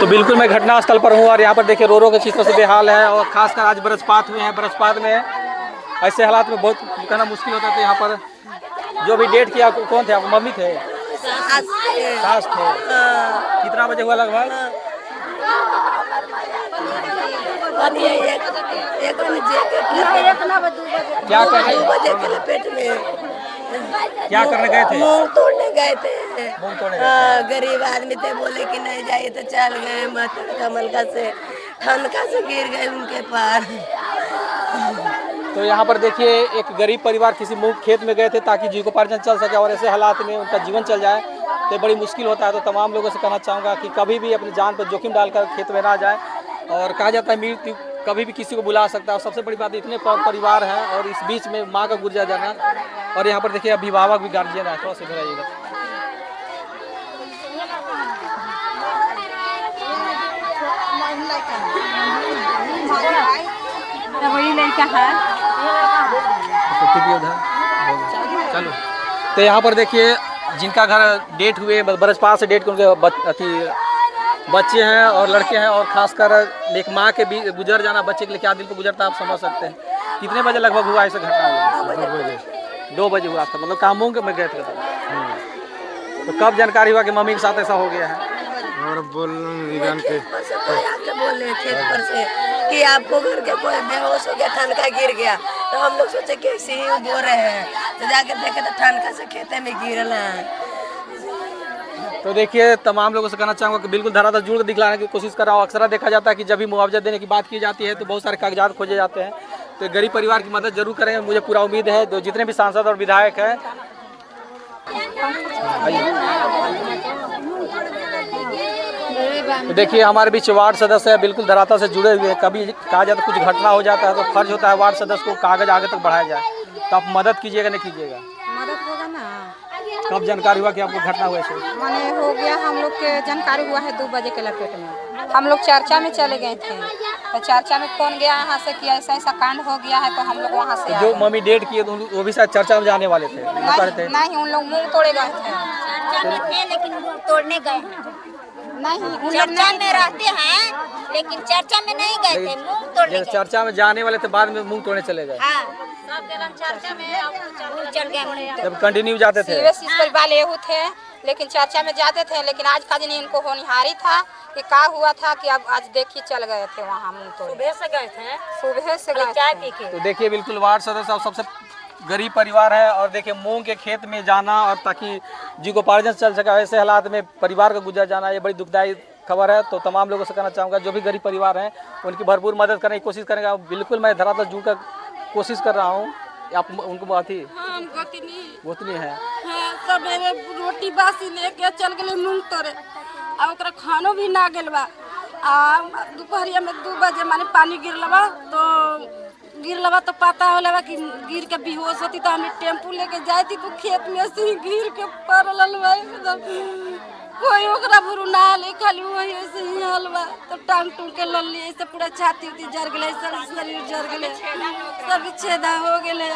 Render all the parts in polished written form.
तो बिल्कुल मैं घटना स्थल पर हूँ और यहाँ पर देखिए रो के किस तरह से बेहाल है और खासकर आज बरसपात हुए हैं। बरसपात में ऐसे हालात में बहुत कहना मुश्किल होता था। यहाँ पर जो भी डेट किया कौन थे? आप मम्मी थे? सास थे। कितना बजे हुआ लगभग? क्या करने गए थे? मूंग तोड़ने गए थे। मूंग तोड़ने गरीब आदमी थे, बोले कि नहीं जाइए तो चल गए। कमलका से ठनका से गिर गए उनके पार। तो यहाँ पर देखिए एक गरीब परिवार किसी मूंग खेत में गए थे ताकि जीविकोपार्जन चल सके और ऐसे हालात में उनका जीवन चल जाए तो बड़ी मुश्किल होता है। तो तमाम लोगों से कहना चाहूँगा कि कभी भी अपनी जान पर जोखिम डालकर खेत में ना जाए। और कहा जाता है मृत्यु कभी भी किसी को बुला सकता है और सबसे बड़ी बात इतने परिवार हैं और इस बीच में माँ का गुजर जाना। और यहाँ पर देखिए अभिभावक भी गार्जियन है। थोड़ा सा इधर आइएगा। वही लड़का है। चलो तो यहाँ पर देखिए जिनका घर डेट हुए बरसपात से डेट के उनके बच्चे हैं और लड़के हैं और खासकर एक माँ के भी गुजर जाना बच्चे के लिए क्या दिल पर गुजरता है आप समझ सकते हैं। कितने बजे लगभग हुआ ऐसा घटना? 2 बजे हुआ था। मतलब कामों के में गए थे। तो कब जानकारी हुआ कि मम्मी के साथ ऐसा हो गया है? और बोले खेत पर से कि आपको घर के कोई बेहोश हो गया, ठनका गिर गया। तो हम लोग सोचे कि ऐसे ही बो रहे हैं तो जाके देखे तो ठनका से खेते में गिरल है। तो देखिए तमाम लोगों से कहना चाहूँगा कि बिल्कुल धरातल जुड़ कर दिखलाने की कोशिश कर रहा हूँ। अक्सर देखा जाता है कि जब भी मुआवजा देने की बात की जाती है तो बहुत सारे कागजात खोजे जाते हैं। तो गरीब परिवार की मदद जरूर करेंगे, मुझे पूरा उम्मीद है। तो जितने भी सांसद और विधायक हैं तो देखिए हमारे बीच वार्ड सदस्य है, बिल्कुल धरातल से जुड़े हुए हैं। कभी कहा जाता है कुछ घटना हो जाता है तो फर्ज होता है वार्ड सदस्य को कागज आगे तक बढ़ाया जाए। तो आप मदद कीजिएगा नहीं कीजिएगा? मदद होगा ना। कब जानकारी हुआ कि आपको घटना हुआ ऐसे? माने हो गया हम लोग के जानकारी हुआ है 2 बजे के लपेट में। हम लोग चर्चा में चले गए थे तो चर्चा में कौन गया यहाँ से कि ऐसा ऐसा कांड हो गया है तो हम लोग वहाँ से जो मम्मी डेट किए तो वो भी शायद चर्चा में जाने वाले थे। नहीं उन लोग मूंग तोड़े गए थे। चर्चा में थे लेकिन मूंग तोड़ने गए हैं। नहीं उन लोग चर्चा में रहते हैं लेकिन चर्चा में नहीं गए थे, मूंग तोड़ने गए। चर्चा में जाने वाले थे बाद में मूंग तोड़ने चले गए। हाँ, सब गलन चर्चा में चल गए। जब कंटिन्यू जाते थे परिवार एहू थे लेकिन चर्चा में जाते थे। लेकिन आज का दिन इनको होनहारी था कि क्या हुआ था कि अब आज देखिए चल गए थे वहाँ मूंग तोड़। सुबह से गए थे, सुबह से गए चाय पी के। तो देखिए बिल्कुल वार्ड सदस्य सबसे गरीब परिवार है और देखिए मूंग के खेत में जाना और ताकि जीविकोपार्जन चल सके ऐसे हालात में परिवार का गुजर जाना ये बड़ी दुखदायी खबर है। तो तमाम लोगों से कहना चाहूँगा जो भी गरीब परिवार हैं उनकी भरपूर मदद करने की कोशिश करेंगे। बिल्कुल मैं धरातल जुड़ कर कोशिश कर रहा हूँ। आप उनको बात ही गोतनी है सवेरे रोटी बासी लेके चल गए मूंग तोड़े और ओकरा खानो भी ना गेल बा। दोपहरिया में 2 बजे माने पानी गिरलवा तो पता होला कि गिर के बेहोश होती तो हमें टेम्पू लेके जाती तो खेत में से ही गिर के पड़ल बा। कोई ओकरा भरू ना ले खाली वही ऐसे ही हलवा तो टांग टूंग के लल लिए ऐसे पूरा छाती उती जर गए, शरीर जर गए, सब छेदा हो गए।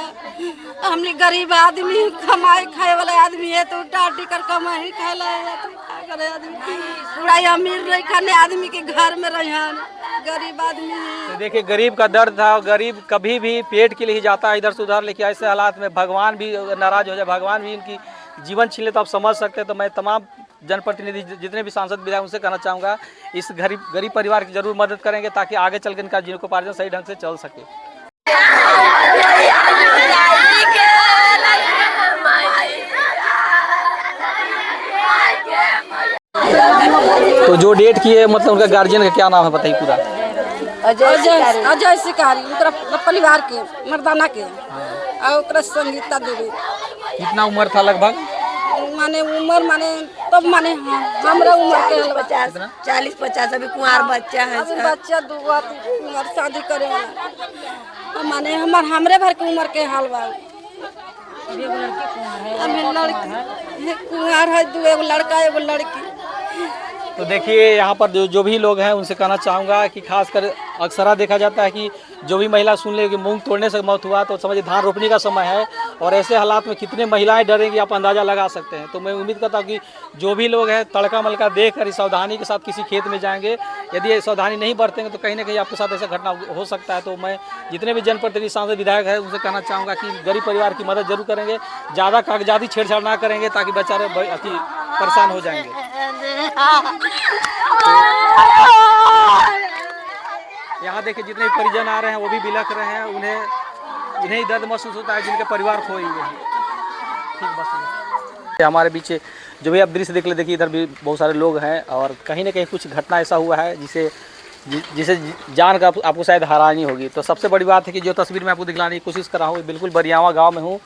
हमने गरीब आदमी कमाई खाए वाला आदमी है तो टाटी कर कमाई खाए ला तो क्या करे आदमी। पूरा अमीर रही खाने आदमी के घर में रहन गरीब आदमी है। तो देखिए गरीब का दर्द था। गरीब कभी भी पेट के लिए ही जाता है इधर से उधर, लेकिन ऐसे हालात में भगवान भी नाराज हो जाए, भगवान भी इनकी जीवन छीन ले तो आप समझ सकते हैं। तो मैं तमाम जनप्रतिनिधि जितने भी सांसद विधायक उनसे कहना चाहूँगा इस गरीब परिवार की जरूर मदद करेंगे ताकि आगे चल कर इनका जीविकोपार्जन सही ढंग से चल सके। तो जो डेट किए मतलब उनका गार्जियन का क्या नाम है बताइए पूरा? अजय शिकारी उनका परिवार के मर्दाना के और संगीता देवी। कितना उम्र था लगभग? माने उम्र माने तब माने हमरा उम्र के 40-50 अभी कुंवार बच्चा है। बच्चा 2 उम्र शादी करे वाला माने हमरे भर के उम्र के हाल बा। अभी लड़की कुंवार है 2 एगो लड़का एगो लड़की। तो देखिए यहाँ पर जो भी लोग हैं उनसे कहना चाहूँगा कि खासकर अक्सर देखा जाता है कि जो भी महिला सुन ले कि मूंग तोड़ने से मौत हुआ तो समझिए धान रोपने का समय है, और ऐसे हालात में कितने महिलाएं डरेंगी आप अंदाज़ा लगा सकते हैं। तो मैं उम्मीद करता हूँ कि जो भी लोग हैं तड़का मलका देख कर सावधानी के साथ किसी खेत में जाएंगे, यदि ये सावधानी नहीं बरतेंगे तो कहीं ना कहीं आपके साथ ऐसा घटना हो सकता है। तो मैं जितने भी जनप्रतिनिधि सांसद विधायक हैं उनसे कहना चाहूँगा कि गरीब परिवार की मदद जरूर करेंगे, ज़्यादा कागजाती छेड़छाड़ ना करेंगे ताकि बेचारे अति परेशान हो जाएंगे। यहाँ देखिए जितने भी परिजन आ रहे हैं वो भी बिलख रहे हैं, इन्हें दर्द महसूस होता है जिनके परिवार खोए हुए हैं। ठीक बस हमारे बीच जो भी आप दृश्य देख ले, देखिए इधर भी बहुत सारे लोग हैं और कहीं ना कहीं कुछ घटना ऐसा हुआ है जिसे जान कर आपको शायद हैरानी होगी। तो सबसे बड़ी बात है कि जो तस्वीर मैं आपको दिखलाने की कोशिश कर रहा हूँ, बिल्कुल बरियावा गाँव में हूँ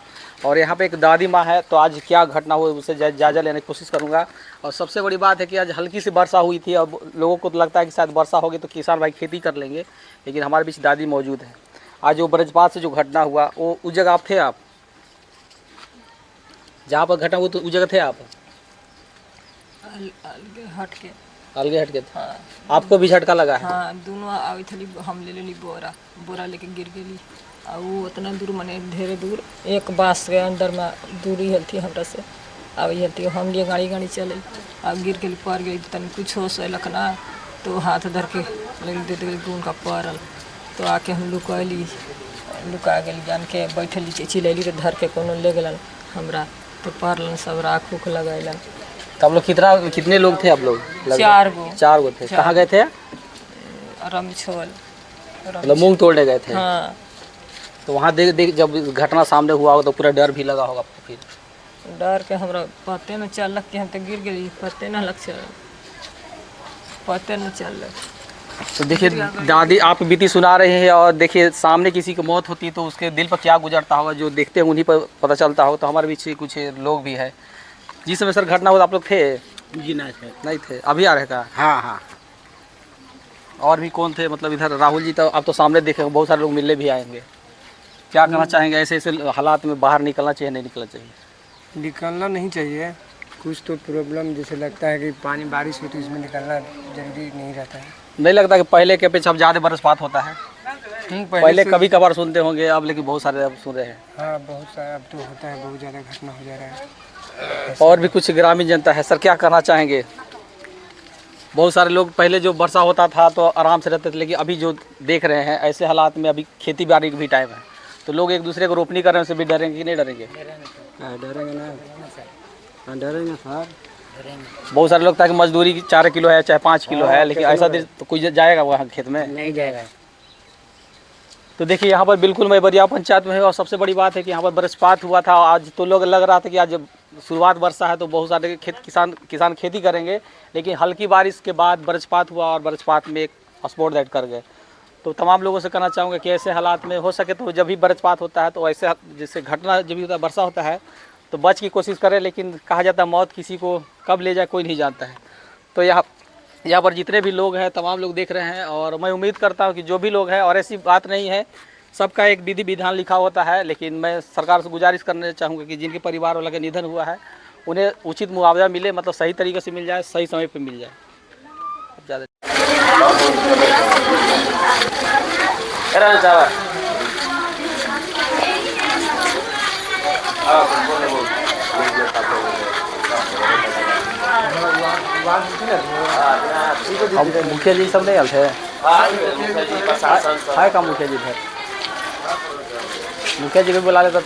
और यहाँ पे एक दादी माँ है। तो आज क्या घटना हुई उससे जायजा लेने की कोशिश करूँगा। और सबसे बड़ी बात है कि आज हल्की सी वर्षा हुई थी, अब लोगों को तो लगता है कि शायद वर्षा होगी तो किसान भाई खेती कर लेंगे, लेकिन हमारे बीच दादी मौजूद है। आज जो ब्रजपात से जो घटना हुआ वो उस जगह आप थे, आप जहाँ पर घटना हुई तो उस जगह थे आप? अलगे हट के थे। हाँ। आपको भी झटका लगा है? हाँ, दोनों आवी थली हम ले लेली बोरा लेके गिर गेली आ वो उतना दूर मने ढेरे दूर एक बांस के अंदर में दूरी हलती हमरा से आवी हलती हम लिए गाड़ी चले आ गिर गेली पड़ गई तन कुछ हो सलक ना तो हाथ धर के लगे दे गुन का पड़ल तो आके हम लुका गेली जान के बैठली चिलैली तो धर के कोनो ले गेलन हमरा तो पड़लन सब राख उख लगैलन। तो आप लोग कितने लोग थे आप लोग? 4 गो थे। कहाँ गए थे? रमछोल मतलब मूंग तोड़ने गए थे। हाँ। तो वहाँ देख जब घटना सामने हुआ होगा तो पूरा डर भी लगा होगा आपको? फिर डर के हमरा पते न चलक कि हम तो गिर गई, पते न चल। तो देखिए दादी आप बीती सुना रहे हैं और देखिए सामने किसी की मौत होती है तो उसके दिल पर क्या गुजरता होगा, जो देखते हैं उन्हीं पर पता चलता हो। तो हमारे बीच कुछ लोग भी है। जिस समय सर घटना हुआ आप लोग थे? जी नहीं थे। अभी आ रहे का? हाँ। और भी कौन थे? मतलब इधर राहुल जी तो आप तो सामने देखे, बहुत सारे लोग मिलने भी आएंगे। क्या कहना चाहेंगे ऐसे हालात में बाहर निकलना चाहिए नहीं निकलना चाहिए? निकलना नहीं चाहिए, कुछ तो प्रॉब्लम जैसे लगता है कि पानी बारिश हो तो इसमें निकलना जरूरी नहीं रहता है। नहीं लगता कि पहले के अपेक्षा अब ज़्यादा बरसात होता है? पहले कभी कभार सुनते होंगे अब, लेकिन बहुत सारे अब सुन रहे हैं। हाँ बहुत सारा अब तो होता है, बहुत ज़्यादा घटना हो जा रहा है। और भी कुछ ग्रामीण जनता है, सर क्या कहना चाहेंगे? बहुत सारे लोग पहले जो वर्षा होता था तो आराम से रहते थे, लेकिन अभी जो देख रहे हैं ऐसे हालात में अभी खेती बाड़ी का भी टाइम है तो लोग एक दूसरे को रोपनी करने से भी डरेंगे कि नहीं डरेंगे? डरेंगे सर। बहुत सारे लोग ताकि मजदूरी 4 किलो है चाहे 5 किलो है, लेकिन ऐसा दिन तो कोई जाएगा वहाँ खेत में? नहीं जाएगा। तो देखिए यहाँ पर बिल्कुल मैं बरिया पंचायत में हूँ और सबसे बड़ी बात है कि यहाँ पर बरसात हुआ था आज, तो लोग लग रहा था कि आज शुरुआत वर्षा है तो बहुत सारे किसान खेती करेंगे, लेकिन हल्की बारिश के बाद बरसात हुआ और बरसात में एक स्पॉट डेड कर गए। तो तमाम लोगों से कहना चाहूँगा कि ऐसे हालात में हो सके तो जब भी बरसात होता है तो ऐसे जैसे घटना जब भी होता है वर्षा होता है तो बच की कोशिश करें, लेकिन कहा जाता है मौत किसी को कब ले जाए कोई नहीं जानता है। तो यहाँ पर जितने भी लोग हैं तमाम लोग देख रहे हैं और मैं उम्मीद करता हूँ कि जो भी लोग हैं, और ऐसी बात नहीं है सबका एक विधि विधान लिखा होता है, लेकिन मैं सरकार से गुजारिश करना चाहूँगा कि जिनके परिवार वाला का निधन हुआ है उन्हें उचित मुआवजा मिले, मतलब सही तरीके से मिल जाए, सही समय पर मिल जाए। ज़्यादा मुखिया जी सब नहीं आए थे? है का मुखिया जी? मुखिया जी को बुला लेता।